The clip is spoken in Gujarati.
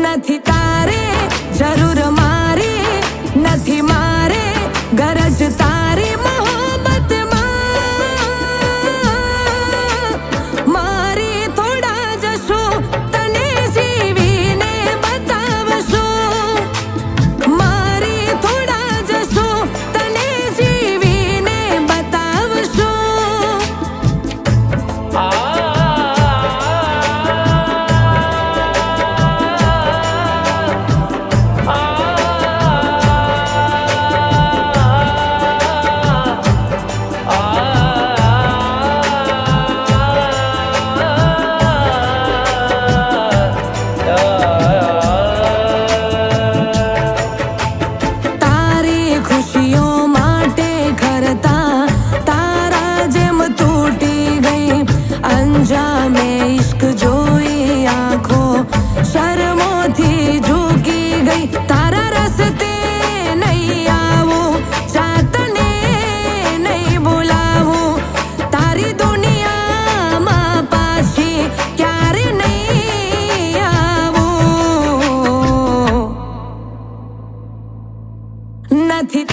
નથી તારે જરૂર મારી, નથી મારે ગરજ તારી મોહબ્બતમાં. મારી થોડા જશું તને જીવીને બતાવશું, મારી થોડા જશું તને જીવીને બતાવશું. તારી ખુશીઓ માટે ઘરતા તારા જેમ તૂટી ગઈ. અંજામે ઇશ્ક જોઈ આંખો શરમોથી ઝૂકી ગઈ. તારા રસ્તે નહીં આવું, જાતને નહીં બોલાવું, તારી દુનિયામાં પાછી ક્યારે નહીં આવું. નથી